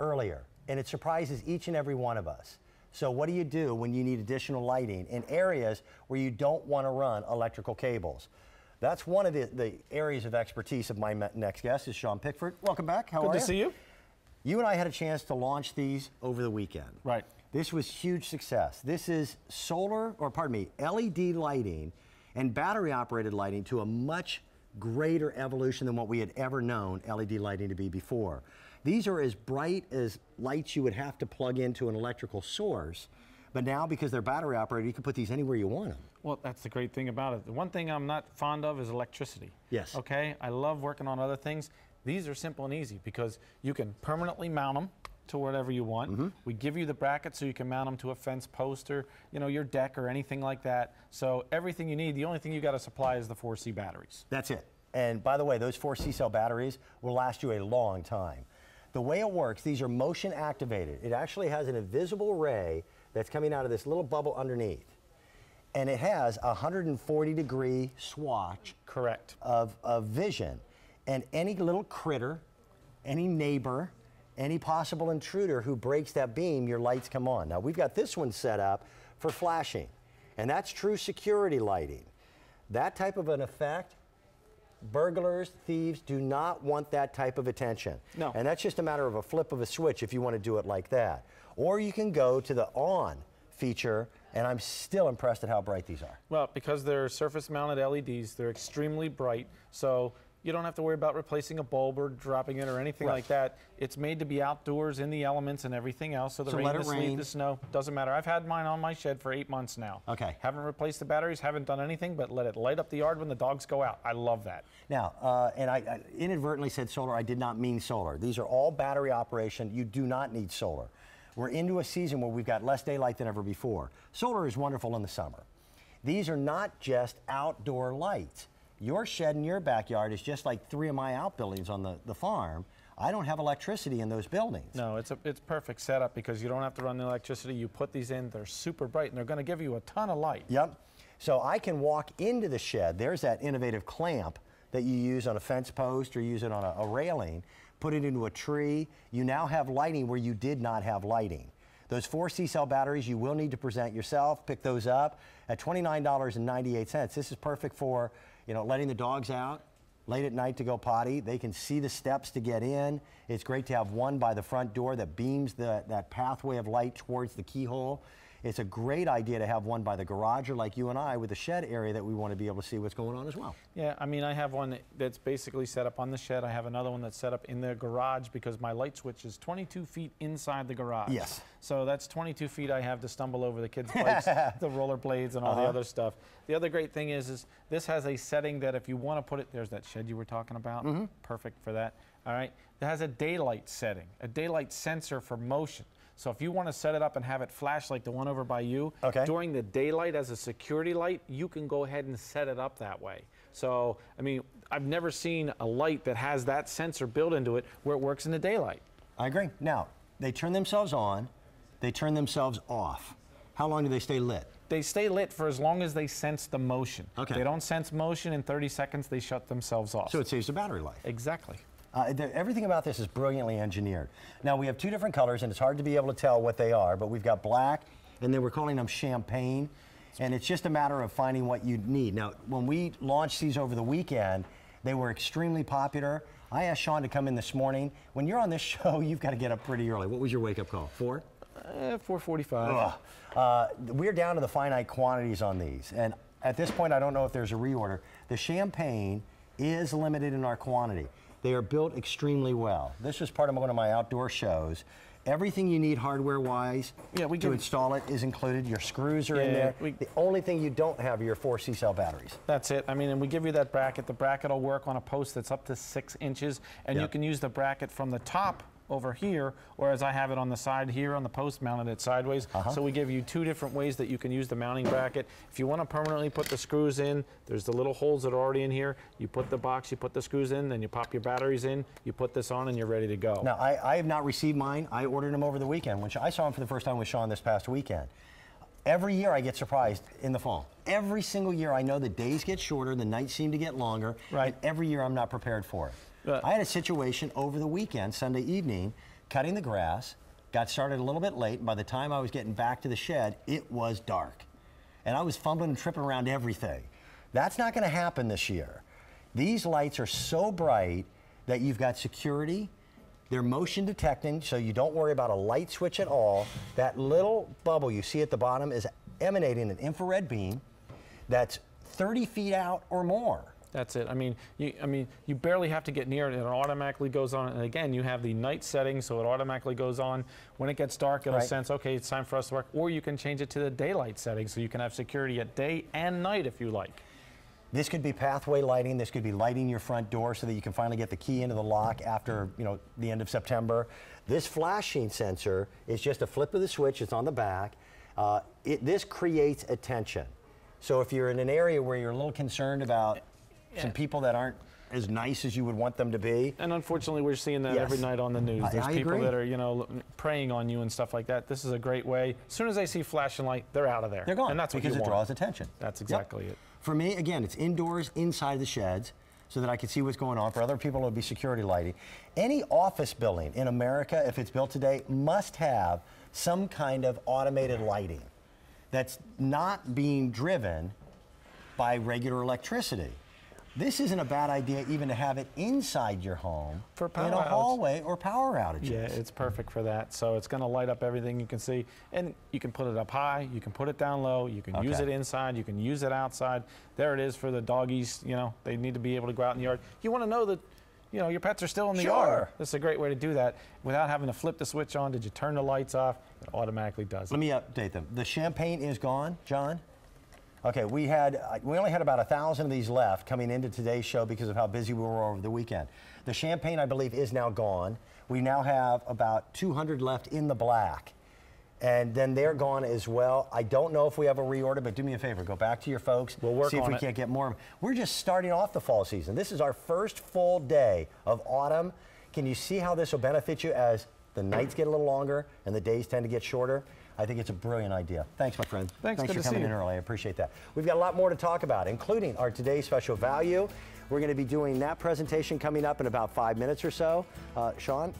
earlier, and it surprises each and every one of us. So what do you do when you need additional lighting in areas where you don't want to run electrical cables? That's one of the areas of expertise of my next guest is Sean Pickford. Welcome back. How are you? Good to see you. You and I had a chance to launch these over the weekend. Right. This was huge success. This is LED lighting and battery-operated lighting to a much greater evolution than what we had ever known LED lighting to be before. These are as bright as lights you would have to plug into an electrical source, but now because they're battery operated, you can put these anywhere you want them. Well, that's the great thing about it. The one thing I'm not fond of is electricity. Yes. Okay, I love working on other things. These are simple and easy because you can permanently mount them to whatever you want. We give you the bracket so you can mount them to a fence post or, you know, your deck or anything like that. So everything you need, the only thing you got to supply is the 4C batteries. That's it. And by the way, those 4C cell batteries will last you a long time. The way it works, these are motion activated. It actually has an invisible ray that's coming out of this little bubble underneath. And it has a 140-degree swatch Correct. of vision. And any little critter, any neighbor, any possible intruder who breaks that beam, your lights come on. Now, we've got this one set up for flashing, and that's true security lighting. That type of an effect, burglars, thieves do not want that type of attention. No. And that's just a matter of a flip of a switch if you want to do it like that. Or you can go to the on feature, and I'm still impressed at how bright these are. Well, because they're surface-mounted LEDs, they're extremely bright, so you don't have to worry about replacing a bulb or dropping it or anything like that. It's made to be outdoors in the elements and everything else, so the rain, the sleet, the snow, doesn't matter. I've had mine on my shed for 8 months now. Okay. Haven't replaced the batteries, haven't done anything, but let it light up the yard when the dogs go out. I love that. Now, and I inadvertently said solar. I did not mean solar. These are all battery operation. You do not need solar. We're into a season where we've got less daylight than ever before. Solar is wonderful in the summer. These are not just outdoor lights. Your shed in your backyard is just like 3 of my outbuildings on the farm. I don't have electricity in those buildings. No, it's perfect setup because you don't have to run the electricity. You put these in, they're super bright, and they're going to give you a ton of light. Yep. So I can walk into the shed. There's that innovative clamp that you use on a fence post or use it on a railing. Put it into a tree. You now have lighting where you did not have lighting. Those 4C cell batteries you will need to present yourself. Pick those up at $29.98. This is perfect for, you know, letting the dogs out late at night to go potty. They can see the steps to get in. It's great to have one by the front door that beams that pathway of light towards the keyhole. It's a great idea to have one by the garage or like you and I with the shed area that we want to be able to see what's going on as well. Yeah, I mean, I have one that's basically set up on the shed. I have another one that's set up in the garage because my light switch is 22 feet inside the garage. Yes. So that's 22 feet I have to stumble over the kids' bikes, the roller blades, and all the other stuff. The other great thing is this has a setting that if you want to put it, there's that shed you were talking about. Perfect for that. All right. It has a daylight setting, a daylight sensor for motion. So if you want to set it up and have it flash like the one over by you, during the daylight as a security light, you can go ahead and set it up that way. So, I mean, I've never seen a light that has that sensor built into it where it works in the daylight. I agree. Now, they turn themselves on, they turn themselves off. How long do they stay lit? They stay lit for as long as they sense the motion. Okay. They don't sense motion in 30 seconds, they shut themselves off. So it saves the battery life. Exactly. Everything about this is brilliantly engineered. Now, we have 2 different colors, and it's hard to be able to tell what they are, but we've got black, and then we're calling them champagne, and it's just a matter of finding what you need. Now, when we launched these over the weekend, they were extremely popular. I asked Sean to come in this morning. When you're on this show, you've got to get up pretty early. What was your wake-up call, 4? 4:45. We're down to the finite quantities on these, and at this point, I don't know if there's a reorder. The champagne is limited in our quantity. They are built extremely well. This was part of one of my outdoor shows. Everything you need hardware-wise to install it is included. Your screws are in there. The only thing you don't have are your 4C cell batteries. That's it. I mean, and we give you that bracket. The bracket will work on a post that's up to 6 inches, and you can use the bracket from the top over here, whereas I have it on the side here on the post, mounted it sideways. So we give you 2 different ways that you can use the mounting bracket. If you want to permanently put the screws in, there's the little holes that are already in here. You put the box, you put the screws in, then you pop your batteries in, you put this on, and you're ready to go. Now, I have not received mine. I ordered them over the weekend. When I saw them for the first time with Sean this past weekend. Every year I get surprised in the fall. Every single year I know the days get shorter, the nights seem to get longer, and every year I'm not prepared for it. I had a situation over the weekend, Sunday evening, cutting the grass, got started a little bit late, and by the time I was getting back to the shed, it was dark. And I was fumbling and tripping around everything. That's not going to happen this year. These lights are so bright that you've got security. They're motion detecting, so you don't worry about a light switch at all. That little bubble you see at the bottom is emanating an infrared beam that's 30 feet out or more. That's it. I mean, you barely have to get near it, and it automatically goes on. And again, you have the night setting, so it automatically goes on. When it gets dark, it'll sense, okay, it's time for us to work. Or you can change it to the daylight setting, so you can have security at day and night if you like. This could be pathway lighting. This could be lighting your front door so that you can finally get the key into the lock after, the end of September. This flashing sensor is just a flip of the switch. It's on the back. This creates attention. So if you're in an area where you're a little concerned about some people that aren't as nice as you would want them to be. And unfortunately, we're seeing that every night on the news. There's people agree. that are, preying on you and stuff like that. This is a great way. As soon as they see flashing light, they're out of there. They're gone. And that's what because you it want. draws attention. That's exactly it. For me, again, it's indoors, inside the sheds, so that I can see what's going on. For other people, it would be security lighting. Any office building in America, if it's built today, must have some kind of automated lighting that's not being driven by regular electricity. This isn't a bad idea even to have it inside your home for power in a hallway or power outages. Yeah, it's perfect for that. So it's going to light up everything you can see. And you can put it up high, you can put it down low, you can use it inside, you can use it outside. There it is for the doggies. They need to be able to go out in the yard. You want to know that your pets are still in the yard. This is a great way to do that without having to flip the switch on. Did you turn the lights off? It automatically does it. Let me update them. The champagne is gone, John. Okay, we only had about 1,000 of these left coming into today's show because of how busy we were over the weekend. The champagne, I believe, is now gone. We now have about 200 left in the black. And then they're gone as well. I don't know if we have a reorder, but do me a favor, go back to your folks. We'll work see if on we it. can't get more. We're just starting off the fall season. This is our first full day of autumn. Can you see how this will benefit you as the nights get a little longer and the days tend to get shorter? I think it's a brilliant idea. Thanks, my friend. Thanks for coming in early. I appreciate that. We've got a lot more to talk about, including our today's special value. We're going to be doing that presentation coming up in about 5 minutes or so. Sean,